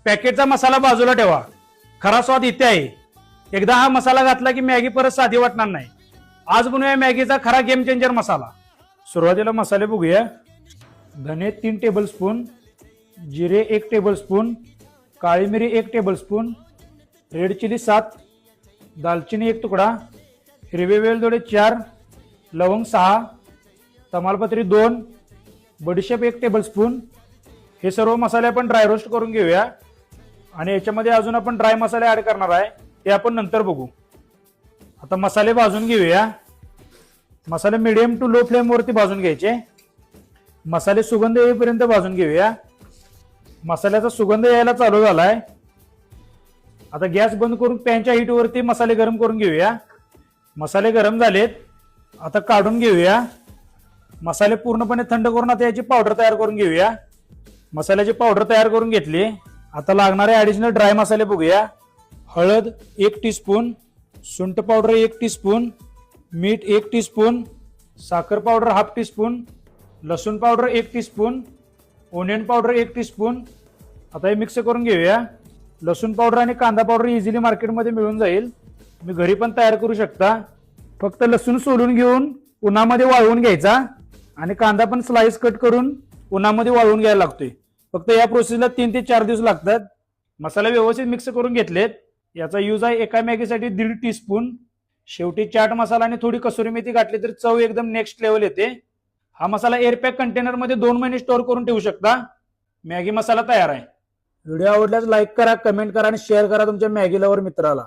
पॅकेटचा मसाला बाजूला ठेवा, खरा स्वाद इथे आहे. एकदा हा मसाला घातला की मॅगी परत साधी वाटणार नाही. आज बनवूया मॅगीचा खरा गेम चेंजर मसाला. सुरुवातीला मसाले बघूया. धने 3 टेबलस्पून, जिरे 1 टेबलस्पून, काळी मिरी 1 टेबलस्पून, रेड चिली 7, दालचिनी 1 तुकडा, हिरवे वेलदोडे 4, लवंग 6, तमालपत्री 2, बडीशेप 1 टेबलस्पून. हे सर्व मसाले आपण ड्राय रोस्ट करून घेऊया आणि याच्यामध्ये अजून आपण ड्राय मसाले ऍड करणार आहे, ते आपण नंतर बघू. आता मसाले भाजून घेऊया. मसाले मीडियम टू लो फ्लेम वरती भाजून घ्यायचे. मसाले सुगंध येईपर्यंत भाजून घेऊया. मसाल्याचा सुगंध यायला चालू झालाय. आता गॅस बंद करून पॅनच्या हीट वरती मसाले गरम करून घेऊया. मसाले गरम झालेत, आता काढून घेऊया. मसाले पूर्णपणे थंड करून आता याची पावडर तयार करून घेऊया. मसाल्याची पावडर तयार करून घेतली. आता लागणारे ऍडिशनल ड्राय मसाले बघूया. हळद 1 टीस्पून, सुंठ पावडर 1 टीस्पून, मीठ 1 टीस्पून, साखर पावडर हाफ टीस्पून, लसूण powder 1 teaspoon, onion powder 1 teaspoon. आता हे मिक्स करून घेऊया. लसूण पावडर आणि कांदा पावडर इझिली मार्केटमध्ये मिळून जाईल, तुम्ही घरी पण तयार करू शकता. फक्त लसूण सोलून घेऊन उन्हामध्ये वाळवून घ्यायचा आणि कांदा पण स्लाइस कट करून उन्हामध्ये वाळवून घ्यायला लागतोय. फक्त या प्रोसेसला 3 ते 4 दिवस लागतात. मसाले व्यवस्थित मिक्स करून घेतलेत. याचा यूज आहे एका मॅगीसाठी 1.5 टीस्पून. शेवटी चाट मसाला आणि थोडी कसुरी मेथी घातली तर चव एकदम नेक्स्ट लेवल येते. हा मसाला एअरपॅक कंटेनर मध्ये 2 महिने स्टोअर करून ठेवू शकता. मॅगी मसाला तयार आहे. व्हिडिओ आवडल्यास लाईक करा, कमेंट करा आणि शेअर करा तुमच्या मॅगी लवर मित्राला.